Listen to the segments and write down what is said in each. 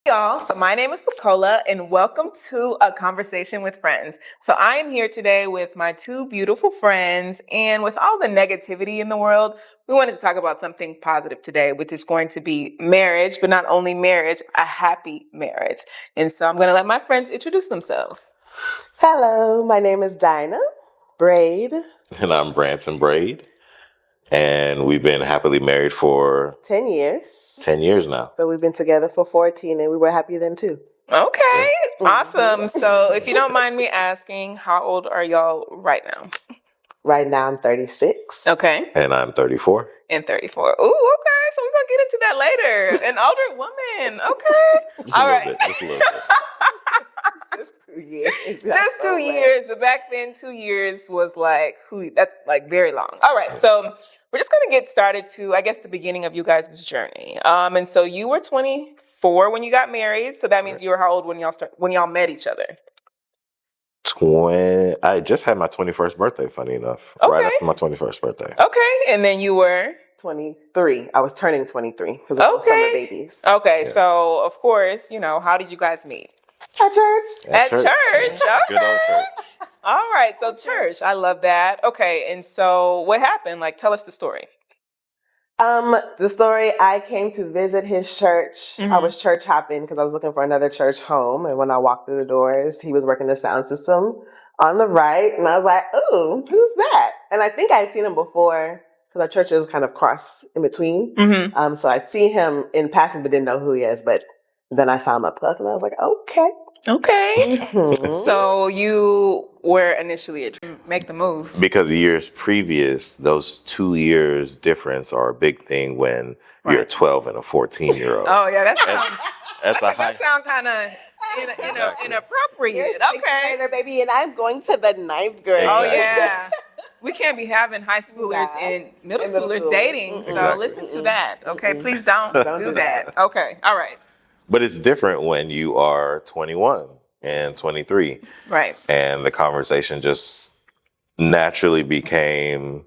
Y'all, so my name is Pacola and welcome to A Conversation with Friends. So I am here today with my two beautiful friends, and with all the negativity in the world, we wanted to talk about something positive today, which is going to be marriage, but not only marriage, a happy marriage. And so I'm going to let my friends introduce themselves. Hello, my name is Dinah Brade. And I'm Branson Brade. And we've been happily married for 10 years. 10 years now. But we've been together for 14 and we were happy then too. Okay, awesome. So if you don't mind me asking, how old are y'all right now? Right now I'm 36. Okay. And I'm 34. And 34. Ooh, okay. So we're going to get into that later. An older woman. Okay. Just a little bit. Just a little bit. Just 2 years. Just 2 years. Back then, 2 years was like, that's like very long. All right. So we're just going to get started to, I guess, the beginning of you guys' journey. And so you were 24 when you got married. So that means you were how old when y'all met each other? I just had my 21st birthday, funny enough. Okay. Right after my 21st birthday. Okay. And then you were? 23. I was turning 23 because we were summer babies. Okay. Yeah. So, of course, how did you guys meet? At church. At church. Okay. Good old church. All right. So church. I love that. Okay. And so what happened? Like, tell us the story. The story, I came to visit his church. Mm-hmm. I was church hopping because I was looking for another church home. And when I walked through the doors, he was working the sound system on the right. And I was like, ooh, who's that? And I think I had seen him before because our churches kind of cross in between. Mm-hmm. So I'd see him in passing, but didn't know who he is. But then I saw him up close and I was like, okay. Mm-hmm. So you were initially make the move. Because years previous, those 2 years difference are a big thing when you're a 12 and a 14-year-old. Oh, yeah, that sounds kind of inappropriate. Okay. Later, baby, and I'm going to the 9th grade. Oh, yeah. We can't be having high schoolers and middle schoolers dating. Mm-hmm. So listen to that. Okay, please don't do that. Okay, all right. But it's different when you are 21 and 23. Right. And the conversation just naturally became,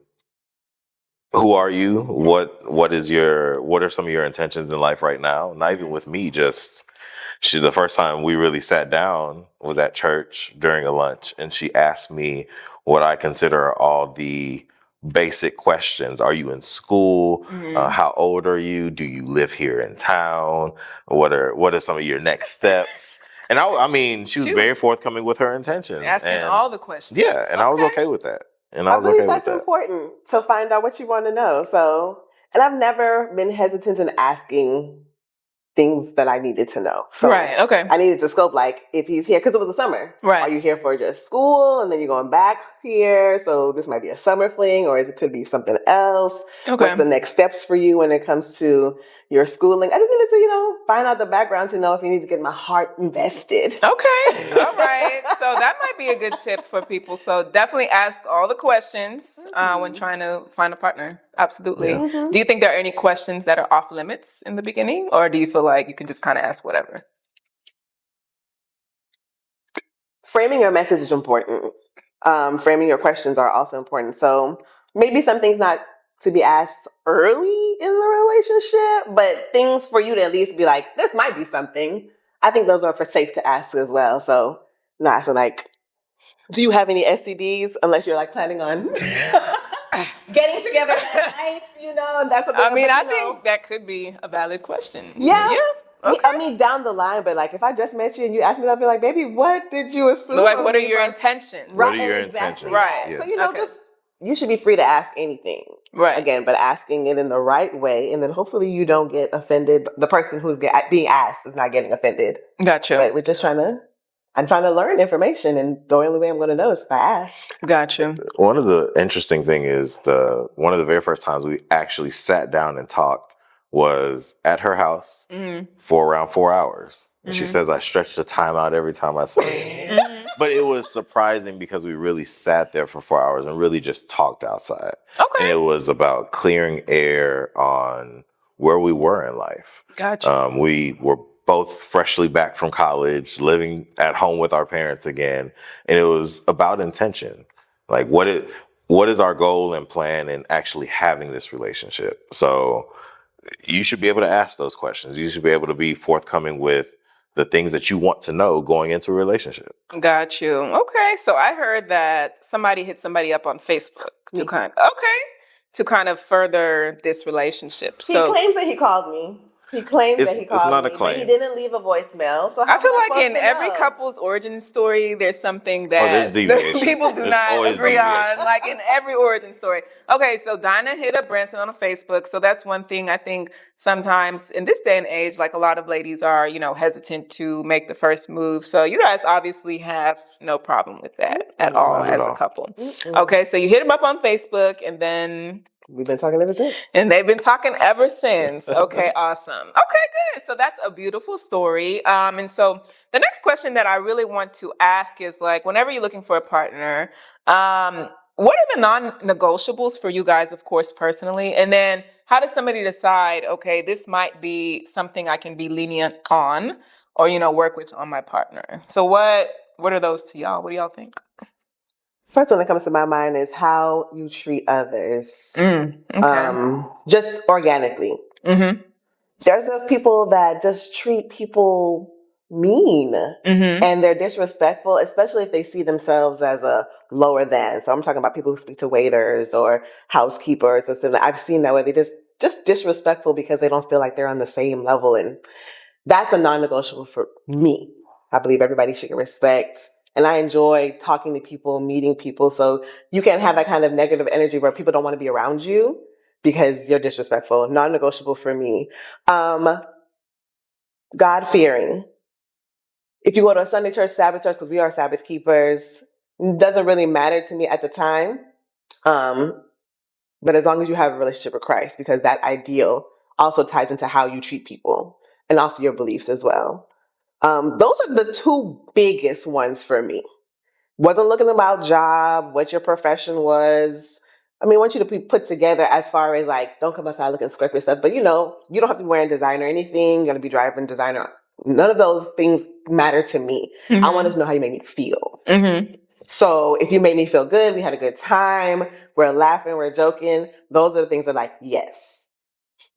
who are you? What are some of your intentions in life right now? Not even with me, the first time we really sat down was at church during a lunch, and she asked me what I consider all the basic questions. Are you in school? Mm-hmm. How old are you? Do you live here in town? What are some of your next steps? And she was very forthcoming with her intentions. Asking all the questions. Yeah, and I was okay with that. And I believe that's important to find out what you want to know. So, and I've never been hesitant in asking things that I needed to know. So right, okay. I needed to scope, like, if he's here, because it was a summer. Right. Are you here for just school and then you're going back here? So this might be a summer fling, or it could be something else. Okay. What's the next steps for you when it comes to your schooling? I just needed to, find out the background to know if you need to get my heart invested. Okay. All right. So that might be a good tip for people. So definitely ask all the questions when trying to find a partner. Absolutely. Mm-hmm. Do you think there are any questions that are off limits in the beginning, or do you feel like you can just kind of ask whatever? Framing your message is important. Framing your questions are also important. So maybe something's not to be asked early in the relationship, but things for you to at least be like, this might be something. I think those are for safe to ask as well. So not asking like, do you have any STDs? Unless you're like planning on getting together at night, that's what I think that could be a valid question. Yeah. Okay. I mean, down the line, but like if I just met you and you asked me, I'd be like, baby, what did you assume? Like, what are your intentions? Right, what are your exactly. intentions? Right. Yeah. So, you should be free to ask anything. Right. Again, but asking it in the right way. And then hopefully you don't get offended. The person who's being asked is not getting offended. Gotcha. But we're just I'm trying to learn information, and the only way I'm going to know is if I ask. Gotcha. One of the interesting thing is one of the very first times we actually sat down and talked was at her house for around 4 hours. And she says I stretch the time out every time I say it. But it was surprising because we really sat there for 4 hours and really just talked outside. Okay. And it was about clearing air on where we were in life. Gotcha. We were both freshly back from college, living at home with our parents again. And it was about intention. Like, what is our goal and plan in actually having this relationship? So you should be able to ask those questions. You should be able to be forthcoming with the things that you want to know going into a relationship. Got you. Okay, so I heard that somebody hit somebody up on Facebook to to kind of further this relationship. He So claims that he called me. He claims that he It's called not a me, but he claim. didn't leave a voicemail. So how I feel am I like supposed in to every know? couple's origin story, there's something Oh, there's that deviation. people do There's not always agree deviation. on. Like in every origin story. Okay, so Dinah hit up Branson on Facebook. So that's one thing I think sometimes in this day and age, like a lot of ladies are, hesitant to make the first move. So you guys obviously have no problem with that at all Not at as a all. couple. Okay, so you hit him up on Facebook and then We've been talking ever since. and they've been talking ever since. Okay, awesome. Okay, good. So that's a beautiful story. And so the next question that I really want to ask is like, whenever you're looking for a partner, what are the non-negotiables for you guys, of course, personally? And then how does somebody decide, okay, this might be something I can be lenient on or, work with on my partner? So what are those to y'all? What do y'all think? First one that comes to my mind is how you treat others. Okay. Just organically. Mm-hmm. There's those people that just treat people mean Mm-hmm. and they're disrespectful, especially if they see themselves as a lower than. So I'm talking about people who speak to waiters or housekeepers or something. I've seen that where they just disrespectful because they don't feel like they're on the same level. And that's a non-negotiable for me. I believe everybody should get respect. And I enjoy talking to people, meeting people. So you can't have that kind of negative energy where people don't want to be around you because you're disrespectful. Non-negotiable for me. God-fearing. If you go to a Sunday church, Sabbath church, because we are Sabbath keepers, it doesn't really matter to me at the time. But as long as you have a relationship with Christ, because that ideal also ties into how you treat people and also your beliefs as well. Those are the two biggest ones for me. Wasn't looking about job, what your profession was. I mean, I want you to be put together as far as like, don't come outside looking scruffy and stuff, but you don't have to be wearing designer or anything. You're going to be driving designer. None of those things matter to me. I want to know how you make me feel. Mm-hmm. So if you made me feel good, we had a good time, we're laughing, we're joking, those are the things that like, yes.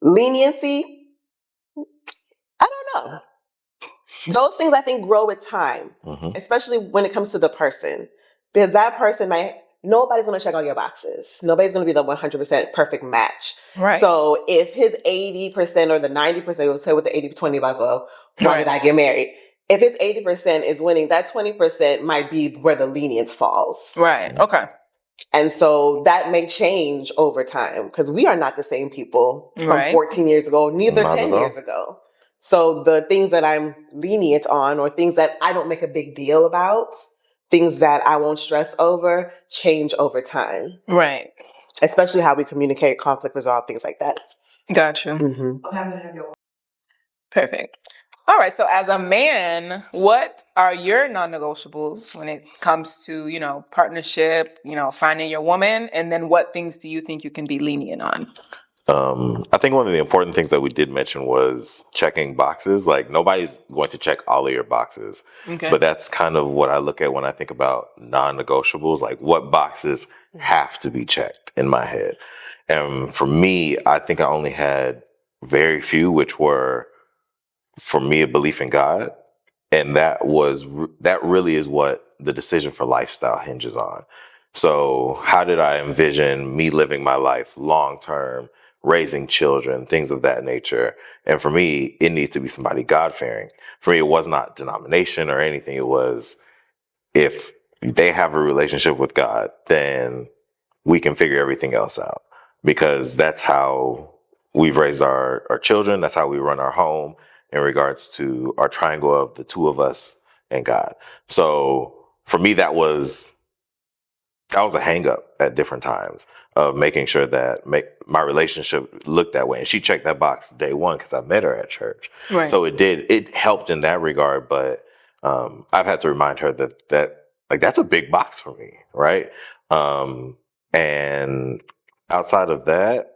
Leniency, I don't know. Those things I think grow with time, especially when it comes to the person. Because that person nobody's going to check all your boxes. Nobody's going to be the 100% perfect match. Right. So if his 80% or the 90%, we'll say with the 80-20 about, well, why did I get married? If his 80% is winning, that 20% might be where the lenience falls. Right. Okay. And so that may change over time because we are not the same people from Right. 14 years ago, neither Not 10 at all. years ago. So the things that I'm lenient on or things that I don't make a big deal about, things that I won't stress over, change over time. Right. Especially how we communicate, conflict resolve, things like that. Gotcha. Perfect. All right. So as a man, what are your non-negotiables when it comes to, partnership, finding your woman? And then what things do you think you can be lenient on? I think one of the important things that we did mention was checking boxes. Like nobody's going to check all of your boxes, Okay. but that's kind of what I look at when I think about non-negotiables. Like what boxes have to be checked in my head. And for me, I think I only had very few, which were for me a belief in God, and that really is what the decision for lifestyle hinges on. So how did I envision me living my life long term, raising children, things of that nature? And for me, it needed to be somebody God-fearing. For me, it was not denomination or anything. It was, if they have a relationship with God, then we can figure everything else out, because that's how we've raised our children. That's how we run our home in regards to our triangle of the two of us and God. So for me, that was a hang up at different times of making sure that my relationship looked that way. And she checked that box day one because I met her at church. Right. So it helped in that regard. But I've had to remind her that like that's a big box for me, right? And outside of that,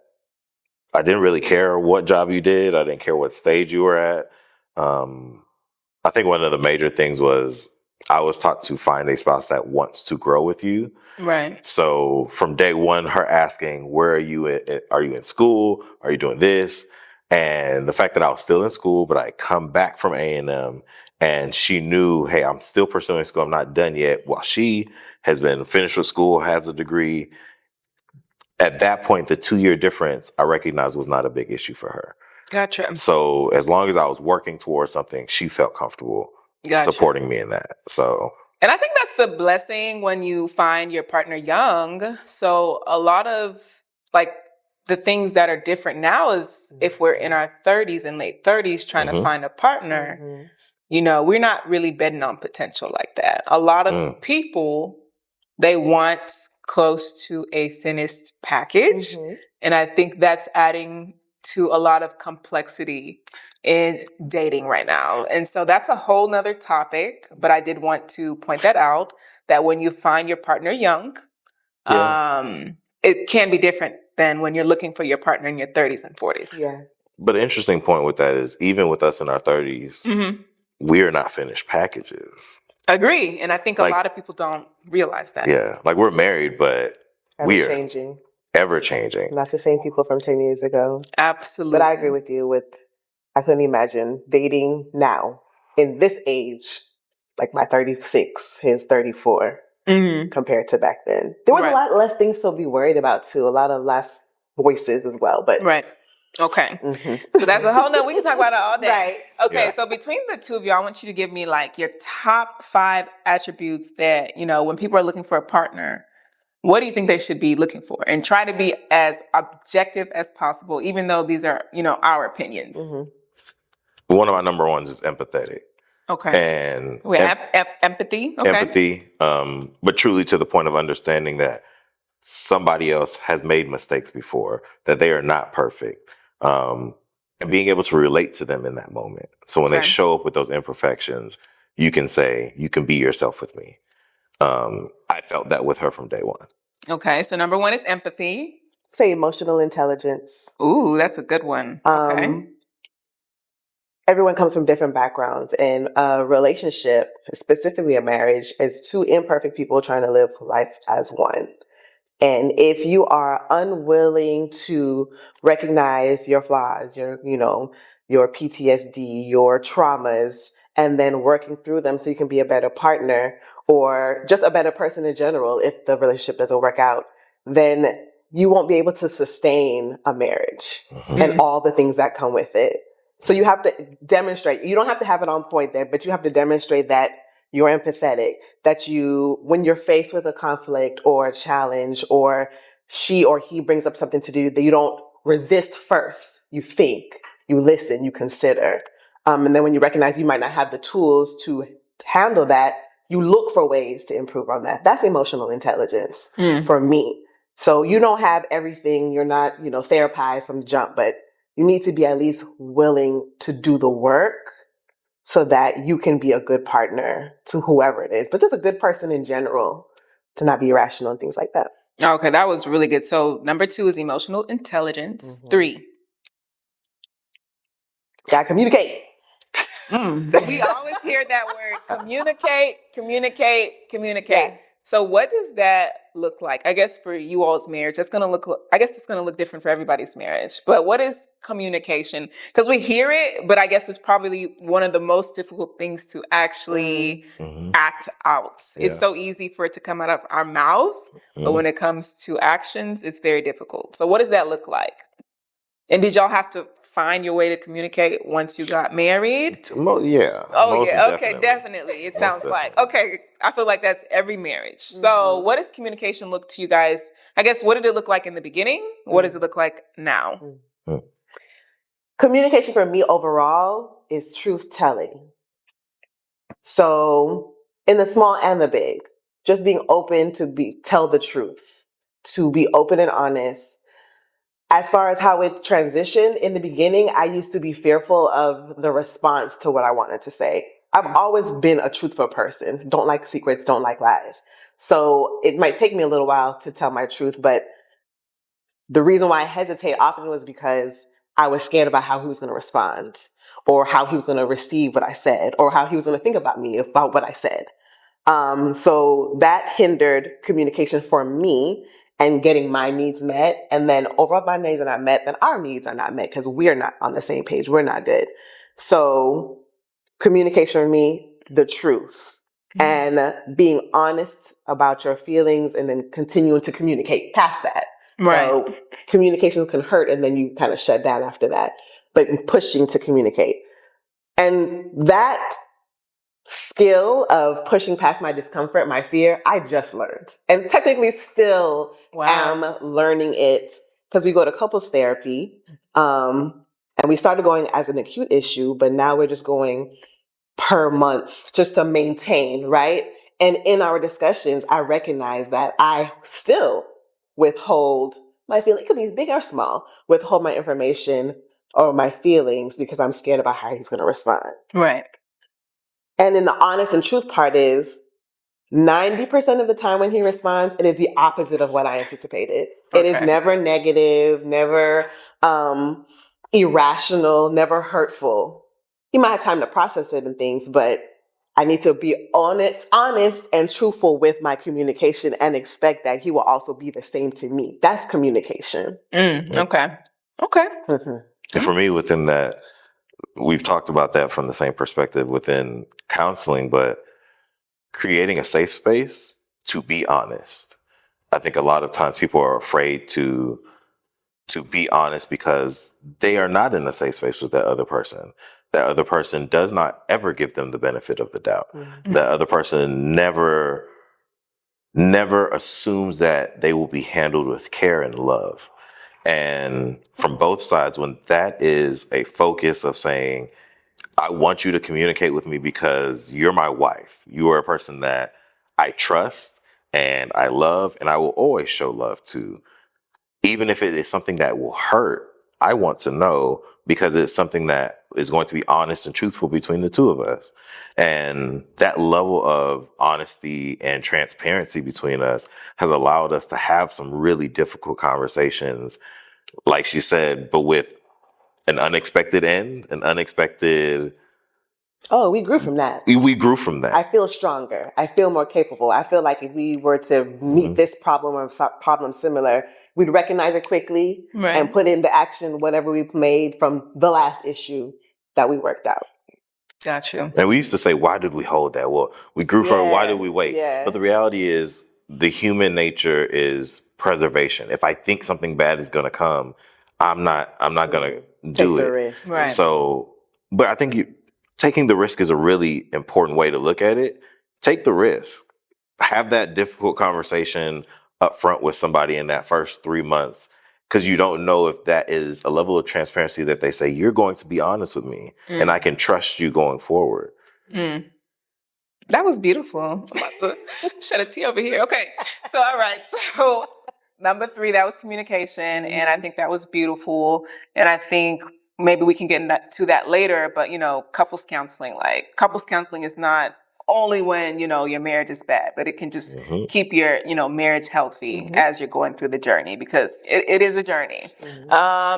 I didn't really care what job you did. I didn't care what stage you were at. I think one of the major things was I was taught to find a spouse that wants to grow with you. Right. So from day one, her asking, where are you at? Are you in school? Are you doing this? And the fact that I was still in school, but I come back from A&M and she knew, hey, I'm still pursuing school. I'm not done yet. While she has been finished with school, has a degree. At that point, the 2-year difference I recognized was not a big issue for her. Gotcha. So as long as I was working towards something, she felt comfortable supporting me in that. So, and I think that's the blessing when you find your partner young. So a lot of like the things that are different now is if we're in our 30s and late 30s trying to find a partner, you know, we're not really betting on potential like that. A lot of people, they want close to a finished package. And I think that's adding to a lot of complexity in dating right now. And so that's a whole nother topic, but I did want to point that out, that when you find your partner young, it can be different than when you're looking for your partner in your 30s and 40s. Yeah. but an interesting point with that is even with us in our 30s, we're not finished packages. Agree. And I think Like- a lot of people don't realize that. Yeah, like we're married, but we're Changing. ever changing. Not the same people from 10 years ago. Absolutely. But I agree with you I couldn't imagine dating now in this age, like my 36, his 34, compared to back then. There was a lot less things to be worried about too. A lot of less voices as well, but. Right. Okay. So that's a whole nother, we can talk about it all day. Right. Okay. Yeah. So between the two of you, I want you to give me like your top 5 attributes that, you know, when people are looking for a partner, what do you think they should be looking for? And try to be as objective as possible, even though these are, you know, our opinions. One of my number ones is empathetic. Okay. And Empathy. Okay. empathy, but truly to the point of understanding that somebody else has made mistakes before, that they are not perfect, and being able to relate to them in that moment. So when they show up with those imperfections, you can say, you can be yourself with me. I felt that with her from day one. Okay. So number 1 is empathy. Say emotional intelligence. Ooh, that's a good one. Okay. Everyone comes from different backgrounds, and a relationship, specifically a marriage, is 2 imperfect people trying to live life as one. And if you are unwilling to recognize your flaws, your PTSD, your traumas, and then working through them so you can be a better partner or just a better person in general, if the relationship doesn't work out, then you won't be able to sustain a marriage and all the things that come with it. So you have to demonstrate, you don't have to have it on point there, but you have to demonstrate that you're empathetic, that when you're faced with a conflict or a challenge, or she or he brings up something to do, that you don't resist first. You think, you listen, you consider. And then when you recognize you might not have the tools to handle that, you look for ways to improve on that. That's emotional intelligence for me. So you don't have everything. You're not, therapized from the jump, but you need to be at least willing to do the work so that you can be a good partner to whoever it is, but just a good person in general, to not be irrational and things like that. Okay, that was really good. So number 2 is emotional intelligence. 3. Gotta communicate. We always hear that word, communicate. Yeah. So what does that look like? I guess for you all's marriage, it's going to look different for everybody's marriage. But what is communication? Because we hear it, but I guess it's probably one of the most difficult things to actually act out. Yeah. It's so easy for it to come out of our mouth, but when it comes to actions, it's very difficult. So what does that look like? And did y'all have to find your way to communicate once you got married? Yeah. Oh, yeah. Okay, definitely. It sounds like. Okay, I feel like that's every marriage. So what does communication look to you guys? I guess, what did it look like in the beginning? What does it look like now? Communication for me overall is truth telling. So in the small and the big, just being open to tell the truth, to be open and honest. As far as how it transitioned in the beginning, I used to be fearful of the response to what I wanted to say. I've always been a truthful person. Don't like secrets, don't like lies. So it might take me a little while to tell my truth, but the reason why I hesitate often was because I was scared about how he was going to respond, or how he was going to receive what I said, or how he was going to think about me, about what I said. So that hindered communication for me and getting my needs met. And then overall my needs are not met, then our needs are not met because we're not on the same page. We're not good. So communication for me, the truth, and being honest about your feelings, and then continuing to communicate past that. Right. So communications can hurt, and then you kind of shut down after that, but pushing to communicate. And that skill of pushing past my discomfort, my fear, I just learned. And technically still am learning it, because we go to couples therapy. And we started going as an acute issue, but now we're just going per month just to maintain, right? And in our discussions, I recognize that I still withhold my feeling. It could be big or small, withhold my information or my feelings because I'm scared about how he's going to respond. Right. And then the honest and truth part is 90% of the time when he responds, it is the opposite of what I anticipated. Okay. It is never negative, never irrational, never hurtful. He might have time to process it and things, but I need to be honest and truthful with my communication and expect that he will also be the same to me. That's communication. Okay. Okay. And for me, within that, we've talked about that from the same perspective within counseling, but creating a safe space to be honest. I think a lot of times people are afraid to be honest because they are not in a safe space with that other person. That other person does not ever give them the benefit of the doubt. That other person never assumes that they will be handled with care and love. And from both sides, when that is a focus of saying, I want you to communicate with me because you're my wife. You are a person that I trust and I love, and I will always show love to. Even if it is something that will hurt, I want to know because it's something that is going to be honest and truthful between the two of us. And that level of honesty and transparency between us has allowed us to have some really difficult conversations, like she said, but with an unexpected end, an unexpected... Oh, we grew from that. We grew from that. I feel stronger. I feel more capable. I feel like if we were to meet this problem or problem similar, we'd recognize it quickly and put into action whatever we made from the last issue that we worked out. Got you. And we used to say, why did we hold that? Well, we grew from it. Why did we wait? Yeah. But the reality is the human nature is preservation. If I think something bad is going to come, I'm not going to do it. Risk. Right. So, but I think taking the risk is a really important way to look at it. Take the risk. Have that difficult conversation up front with somebody in that first 3 months, because you don't know if that is a level of transparency that they say, you're going to be honest with me and I can trust you going forward. That was beautiful. I'm about to shed a tea over here. Okay. So, all right. So number 3, that was communication. And I think that was beautiful. And I think maybe we can get to that later, but couples counseling is not only when, your marriage is bad, but it can just keep your, marriage healthy as you're going through the journey, because it is a journey.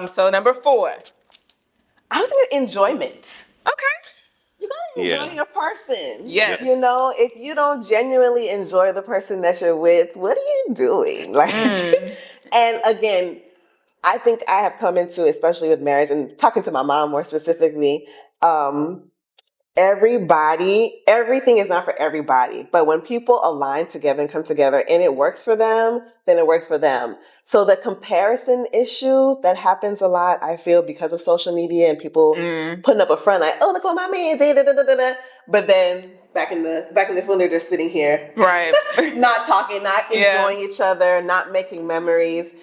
So number 4. I was thinking enjoyment. Okay. You gotta enjoy your person. Yes. If you don't genuinely enjoy the person that you're with, what are you doing? And again, I think I have come into, especially with marriage and talking to my mom more specifically, everything is not for everybody. But when people align together and come together and it works for them, then it works for them. So the comparison issue that happens a lot, I feel, because of social media and people putting up a front like, oh, look what my man did, but then back in the phone, they're just sitting here, right, not talking, not enjoying each other, not making memories.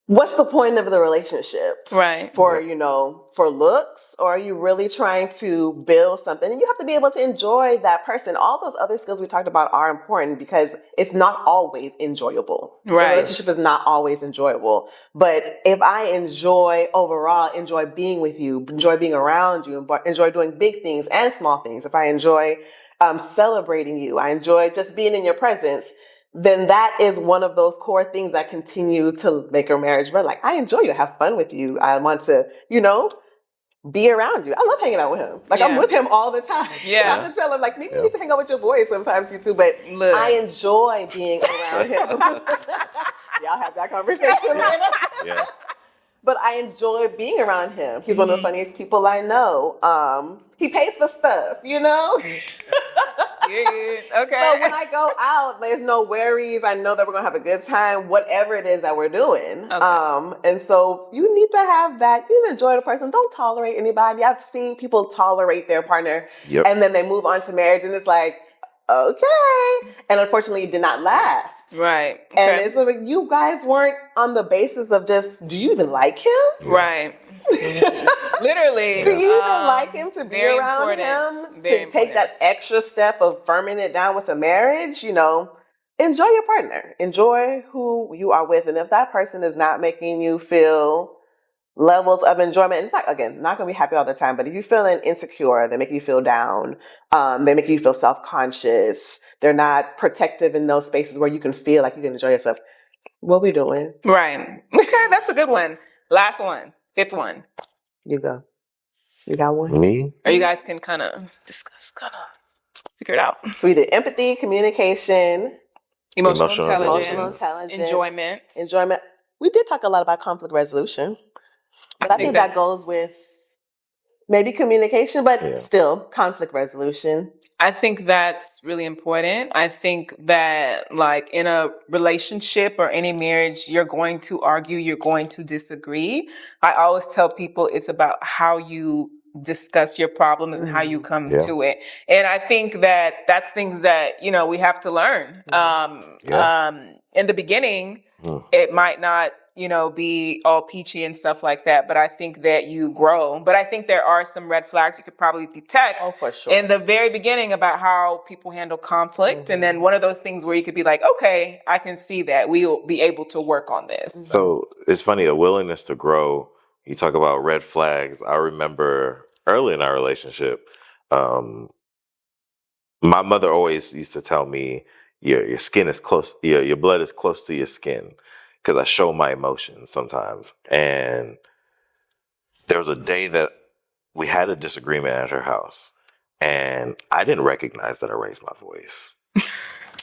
What's the point of the relationship? Right. For looks, or are you really trying to build something? And you have to be able to enjoy that person. All those other skills we talked about are important because it's not always enjoyable. Right. The relationship is not always enjoyable. But if I enjoy being with you, enjoy being around you, enjoy doing big things and small things, if I enjoy celebrating you, I enjoy just being in your presence, then that is one of those core things that continue to make our marriage run. Like, I enjoy you, have fun with you. I want to, be around you. I love hanging out with him. I'm with him all the time. Yeah. I have to tell him, maybe you need to hang out with your boys sometimes, you too. But I enjoy being around him. Y'all have that conversation later. Yeah. but I enjoy being around him. He's one of the funniest people I know. He pays for stuff, you know? Yeah, okay. So when I go out, there's no worries. I know that we're going to have a good time, whatever it is that we're doing. Okay. And so you need to have that. You enjoy the person. Don't tolerate anybody. I've seen people tolerate their partner and then they move on to marriage and it's like, okay. And unfortunately, it did not last. Right. And Okay. it's like, you guys weren't on the basis of just, do you even like him? Right. Literally. Do you even like him to be very around important. him? Very To take that extra step of firming it down with a marriage, you know, enjoy your partner. Enjoy who you are with. And if that person is not making you feel levels of enjoyment, it's not, again, not going to be happy all the time, but if you're feeling insecure, they make you feel down, they make you feel self-conscious, they're not protective in those spaces where you can feel like you can enjoy yourself, what we doing? Right. Okay, that's a good one. Last one. Fifth one. You go. You got one? Me? Or you guys can kind of discuss, figure it out. So we did empathy, communication, Emotional emotional intelligence, intelligence, enjoyment. We did talk a lot about conflict resolution, but I think that goes with maybe communication, but still conflict resolution. I think that's really important. I think that like in a relationship or any marriage, you're going to argue, you're going to disagree. I always tell people it's about how you discuss your problems and how you come to it. And I think that that's things that, you know, we have to learn. In the beginning, it might not, you know, be all peachy and stuff like that, but I think that you grow. But I think there are some red flags you could probably detect in the very beginning about how people handle conflict. And then one of those things where you could be like, okay, I can see that we'll be able to work on this. So it's funny, a willingness to grow. You talk about red flags. I remember early in our relationship, my mother always used to tell me, your skin is close, your blood is close to your skin, because I show my emotions sometimes. And there was a day that we had a disagreement at her house, and I didn't recognize that I raised my voice,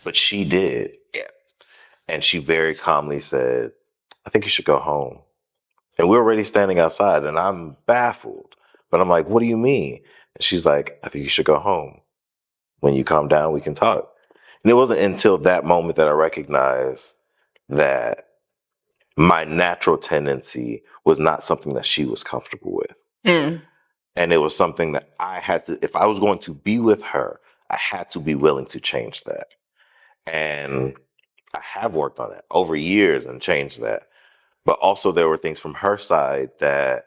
but she did. Yeah. And she very calmly said, I think you should go home. And we're already standing outside, and I'm baffled. But I'm like, what do you mean? And she's like, I think you should go home. When you calm down, we can talk. And it wasn't until that moment that I recognized that my natural tendency was not something that she was comfortable with. And it was something that I had to, if I was going to be with her, I had to be willing to change that. And I have worked on that over years and changed that. But also there were things from her side that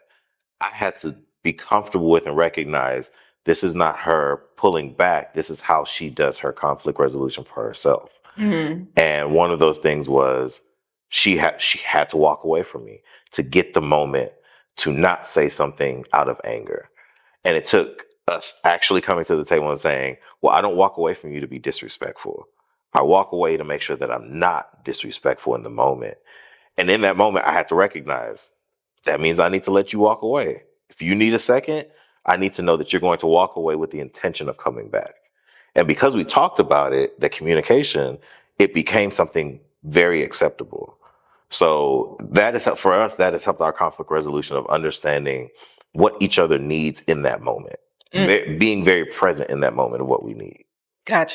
I had to be comfortable with and recognize this is not her pulling back. This is how she does her conflict resolution for herself. And one of those things was she had to walk away from me to get the moment to not say something out of anger. And it took us actually coming to the table and saying, well, I don't walk away from you to be disrespectful. I walk away to make sure that I'm not disrespectful in the moment. And in that moment, I had to recognize that means I need to let you walk away. If you need a second, I need to know that you're going to walk away with the intention of coming back. And because we talked about it, the communication, it became something very acceptable. So that is, for us, that has helped our conflict resolution of understanding what each other needs in that moment, being very present in that moment of what we need. Gotcha.